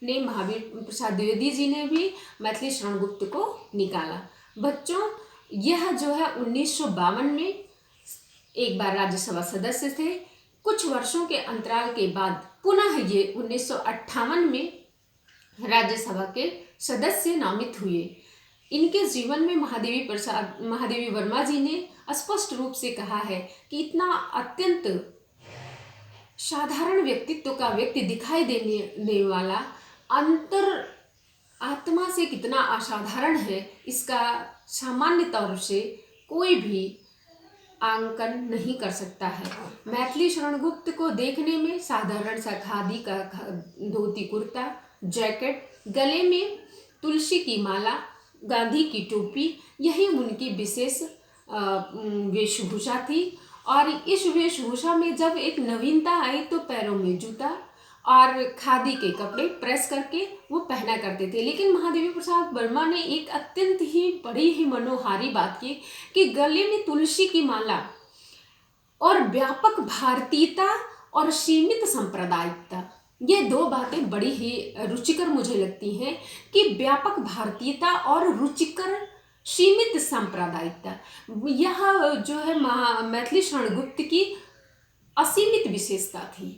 ने महावीर प्रसाद द्विवेदी जी ने भी मैथिली शरण गुप्त को निकाला। बच्चों, यह जो है 1952 में एक बार राज्यसभा सदस्य थे। कुछ वर्षों के अंतराल के बाद पुनः ये 1958 में राज्यसभा के सदस्य नामित हुए। इनके जीवन में महादेवी वर्मा जी ने स्पष्ट रूप से कहा है कि इतना अत्यंत साधारण व्यक्तित्व का व्यक्ति दिखाई देने वाला अंतर आत्मा से कितना असाधारण है, इसका सामान्य तौर से कोई भी आंकन नहीं कर सकता है। मैथिली शरण गुप्त को देखने में साधारण सा खादी का धोती कुर्ता, जैकेट, गले में तुलसी की माला, गांधी की टोपी, यही उनकी विशेष वेशभूषा थी। और इस वेशभूषा में जब एक नवीनता आई तो पैरों में जूता और खादी के कपड़े प्रेस करके वो पहना करते थे। लेकिन महादेवी प्रसाद वर्मा ने एक अत्यंत ही बड़ी ही मनोहारी बात की कि गले में तुलसी की माला और व्यापक भारतीयता और सीमित सांप्रदायिकता, ये दो बातें बड़ी ही रुचिकर मुझे लगती हैं कि व्यापक भारतीयता और रुचिकर सीमित सांप्रदायिकता, यह जो है मैथिली शरण गुप्त की असीमित विशेषता थी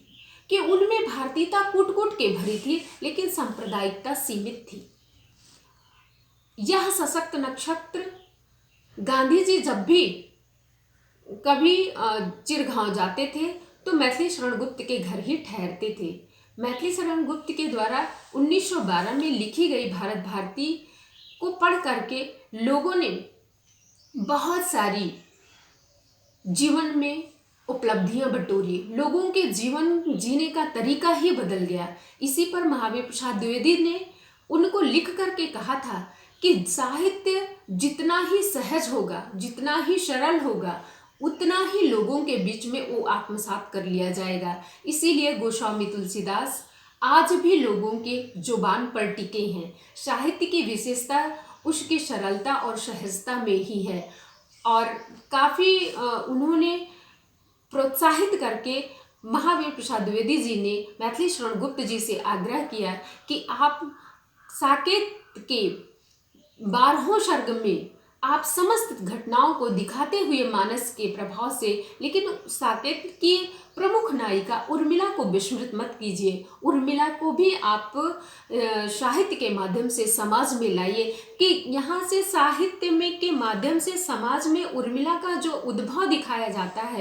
कि उनमें भारतीयता कूट कूट के भरी थी लेकिन सांप्रदायिकता सीमित थी। यह सशक्त नक्षत्र गांधी जी जब भी कभी चिरगांव जाते थे तो मैथिली शरण गुप्त के घर ही ठहरते थे। मैथिली शरण गुप्त के द्वारा 1912 में लिखी गई भारत भारती को पढ़ करके लोगों ने बहुत सारी जीवन में उपलब्धियां बटोरी, लोगों के जीवन जीने का तरीका ही बदल गया। इसी पर महावीर प्रसाद द्विवेदी ने उनको लिख करके कहा था कि साहित्य जितना ही सहज होगा, जितना ही सरल होगा, उतना ही लोगों के बीच में वो आत्मसात कर लिया जाएगा। इसीलिए गोस्वामी तुलसीदास आज भी लोगों के जुबान पर टिके हैं। साहित्य की विशेषता उसकी सरलता और सहजता में ही है। और काफ़ी उन्होंने प्रोत्साहित करके महावीर प्रसाद द्विवेदी जी ने मैथिली शरण गुप्त जी से आग्रह किया कि आप साकेत के 12वें सर्ग में आप समस्त घटनाओं को दिखाते हुए मानस के प्रभाव से, लेकिन साकेत की प्रमुख नायिका उर्मिला को विस्मृत मत कीजिए। उर्मिला को भी आप साहित्य के माध्यम से समाज में लाइए कि यहाँ से साहित्य में के माध्यम से समाज में उर्मिला का जो उद्भव दिखाया जाता है